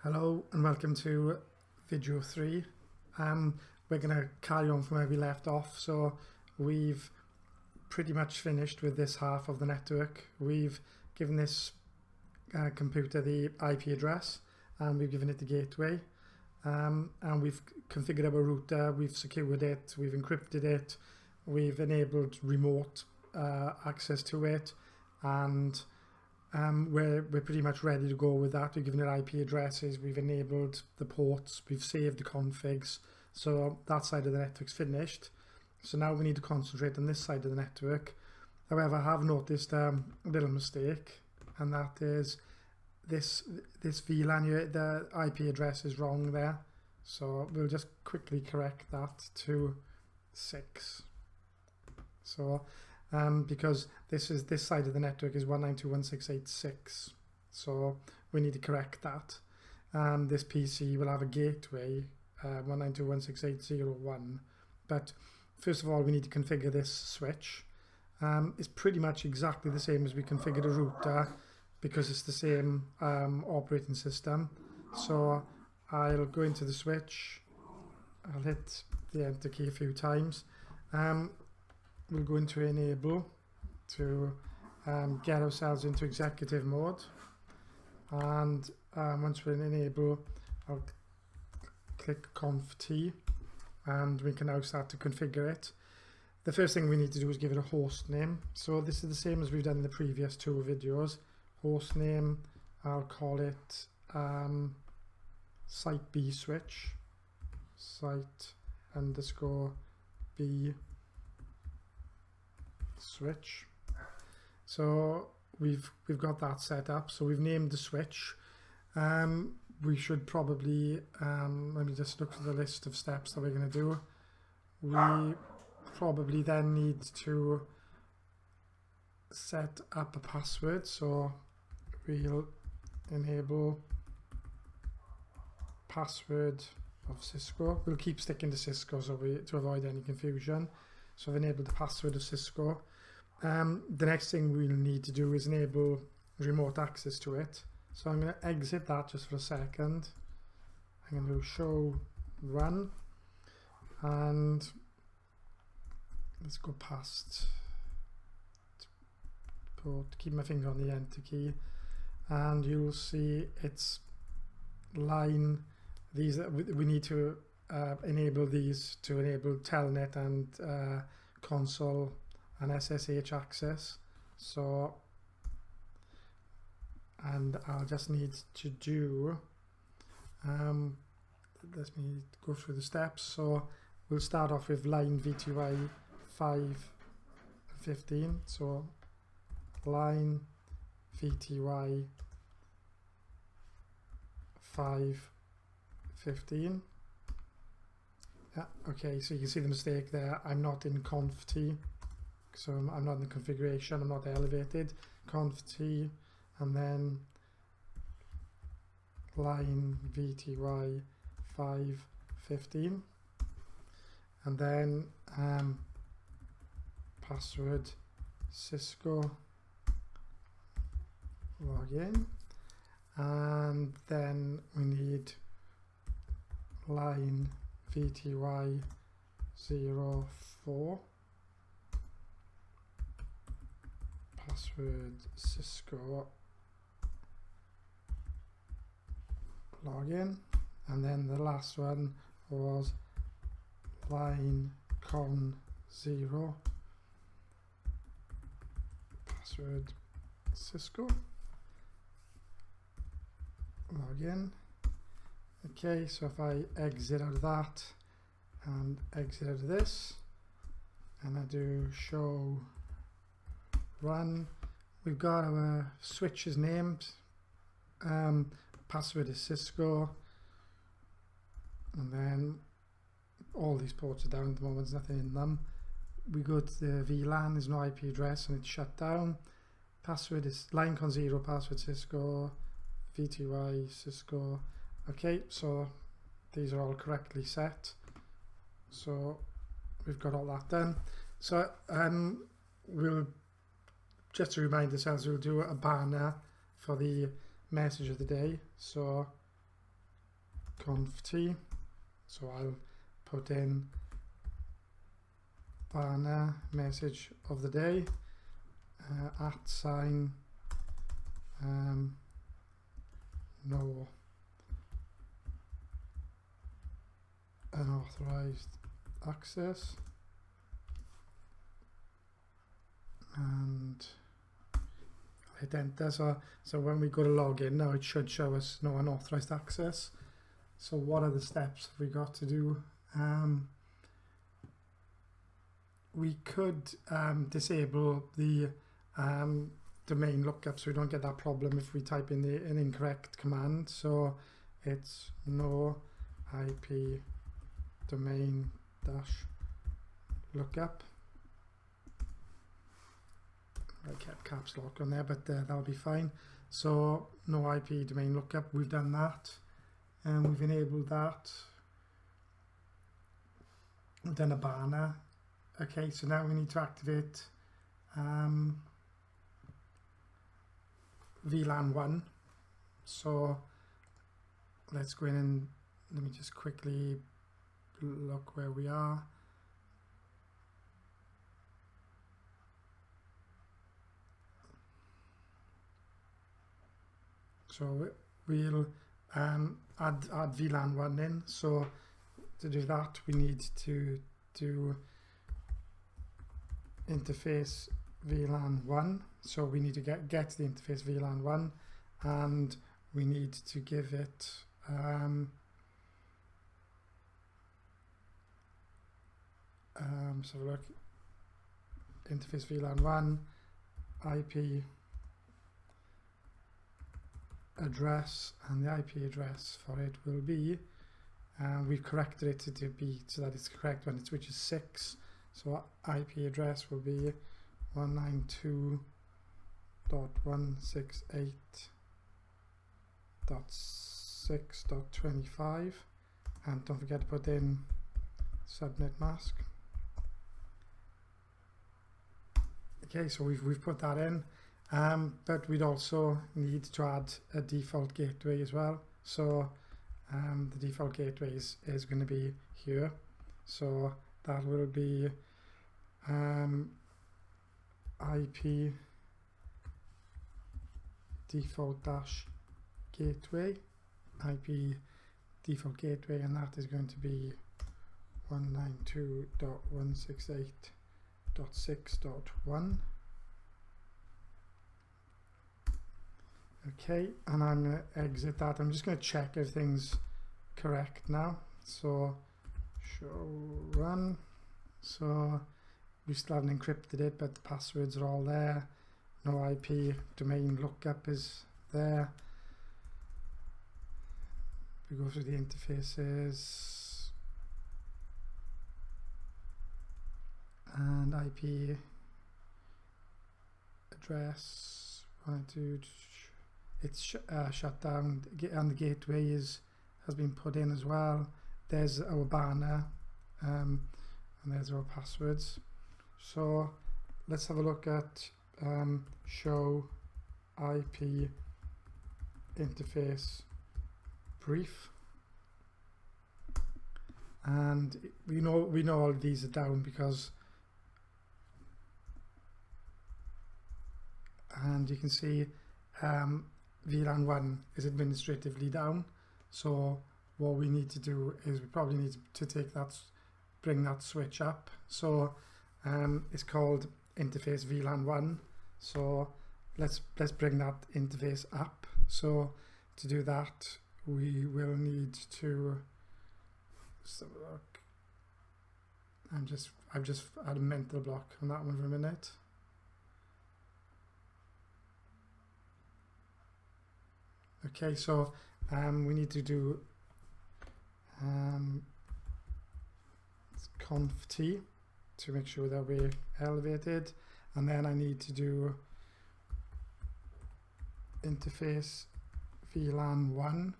Hello and welcome to video 3. We're going to carry on from where we left off. So we've pretty much finished with this half of the network. We've given this computer the IP address and we've given it the gateway, and we've configured our router, we've secured it, we've encrypted it, we've enabled remote access to it, and we're pretty much ready to go with that. We've given it IP addresses, we've enabled the ports, we've saved the configs. So that side of the network's finished. So now we need to concentrate on this side of the network. However, I have noticed a little mistake, and that is this VLAN here, the IP address is wrong there. So we'll just quickly correct that to 6. So because this side of the network is 192.168.6, so we need to correct that. This PC will have a gateway 192.168.0.1, but first of all we need to configure this switch. It's pretty much exactly the same as we configured a router because it's the same operating system. So I'll go into the switch, I'll hit the enter key a few times. We'll go into enable to get ourselves into executive mode, and once we're in enable, I'll click conf t and we can now start to configure it. The first thing we need to do is give it a host name. So this is the same as we've done in the previous 2 videos. Host name, I'll call it site B switch, site underscore B switch. So we've got that set up. So we've named the switch. We should probably let me just look for the list of steps that we're going to do. We probably then need to set up a password. So we'll enable password of Cisco. We'll keep sticking to Cisco to avoid any confusion. So I've enabled the password of Cisco. The next thing we'll need to do is enable remote access to it. So I'm going to exit that just for a second. I'm going to show run, and let's go past port, keep my finger on the enter key, and you'll see it's line these. We need to enable these to enable telnet and console and SSH access. So, and I'll just need to do let me go through the steps. So we'll start off with line VTY 515. So line VTY 515. Yeah, okay, so you can see the mistake there. I'm not in conf t, so I'm not in the configuration, I'm not elevated. Conf t, and then line VTY 515, and then password Cisco login, and then we need line VTY 04, password Cisco login, and then the last one was line con 0, password Cisco login. Okay, so if I exit out of that and exit out of this, and I do show run, we've got our switches named, password is Cisco, and then all these ports are down at the moment, there's nothing in them. We go to the VLAN, there's no IP address and it's shut down. Password is line con 0, password Cisco, VTY Cisco. Okay, so these are all correctly set. So we've got all that done. So we'll, just to remind ourselves, we'll do a banner for the message of the day. So conf t. So I'll put in banner message of the day @ no unauthorized access, and hit enter. So when we go to log in now, it should show us no unauthorized access. So what are the steps have we got to do? We could disable the domain lookup so we don't get that problem if we type in an incorrect command. So it's no IP domain dash lookup. I kept caps lock on there, but that'll be fine. So no IP domain lookup, we've done that, and we've enabled that. We've done a banner. Okay, so now we need to activate VLAN 1. So let's go in and let me just quickly look where we are. So we'll add VLAN 1 in. So to do that, we need to do interface VLAN 1. So we need to get the interface VLAN 1, and we need to give it so look, interface VLAN 1 IP address, and the IP address for it will be, we've corrected it to be so that it's correct when it switches 6. So IP address will be 192.168.6.25, and don't forget to put in subnet mask. Okay, so we've put that in, but we'd also need to add a default gateway as well. So the default gateway is going to be here. So that will be IP default dash gateway, IP default gateway, and that is going to be 192.168.6.1. Okay, and I'm going to exit that. I'm just going to check everything's correct now. So show run. So we still haven't encrypted it, but the passwords are all there. No IP domain lookup is there. We go through the interfaces and IP address. It's shut down, and the gateway has been put in as well. There's our banner, and there's our passwords. So let's have a look at show IP interface brief, and we know all of these are down because, and you can see VLAN 1 is administratively down. So what we need to do is we probably need to take that, bring that switch up. So it's called interface VLAN 1. So let's bring that interface up. So to do that, we will need to look. I've just had a mental block on that one for a minute. Okay, so we need to do conf t to make sure that we're elevated, and then I need to do interface VLAN 1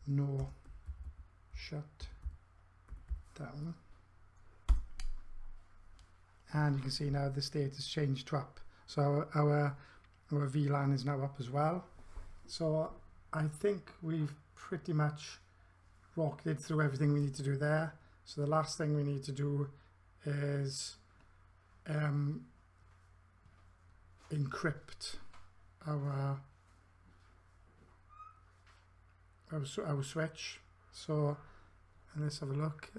no shut down, and you can see now the state has changed to up. So our our VLAN is now up as well. So I think we've pretty much rocketed through everything we need to do there. So the last thing we need to do is encrypt our switch. So let's have a look.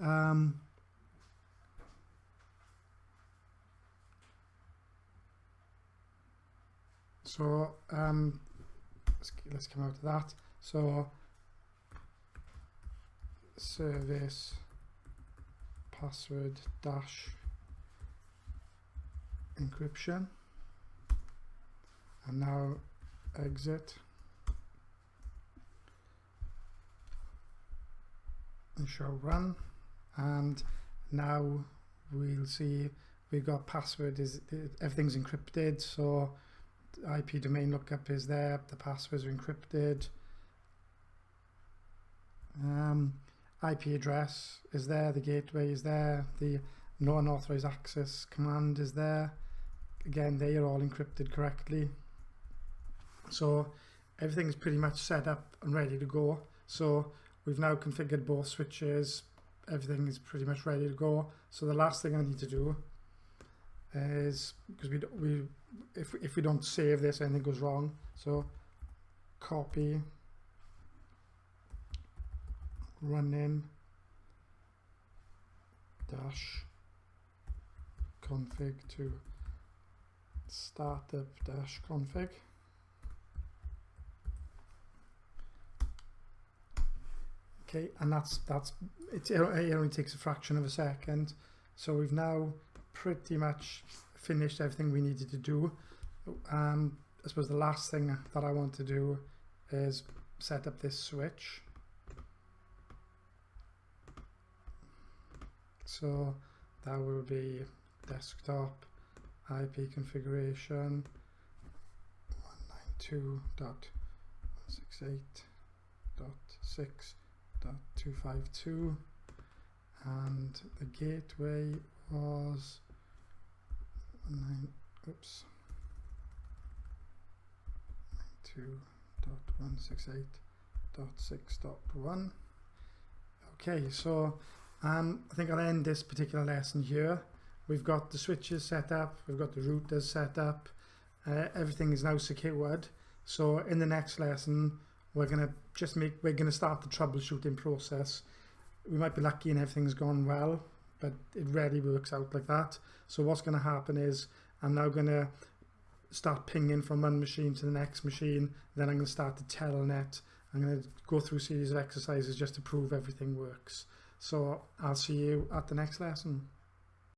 Let's come out of that. So service password dash encryption, and now exit and show run, and now we'll see we've got password everything's encrypted. So IP domain lookup is there, the passwords are encrypted, IP address is there, the gateway is there, the no unauthorized access command is there. Again, they are all encrypted correctly. So everything's pretty much set up and ready to go. So we've now configured both switches, everything is pretty much ready to go. So the last thing I need to do is, because if we don't save this, anything goes wrong. So copy running dash config to startup dash config. Okay, and it only takes a fraction of a second. So we've now pretty much finished everything we needed to do. I suppose the last thing that I want to do is set up this switch. So that will be desktop IP configuration 192.168.6.252, and the gateway was 92.168.6.1. Okay, so I think I'll end this particular lesson here. We've got the switches set up, we've got the routers set up, everything is now secured. So in the next lesson, we're gonna start the troubleshooting process. We might be lucky and everything's gone well, but it rarely works out like that. So what's going to happen is I'm now going to start pinging from one machine to the next machine. Then I'm going to start the telnet. I'm going to go through a series of exercises just to prove everything works. So I'll see you at the next lesson.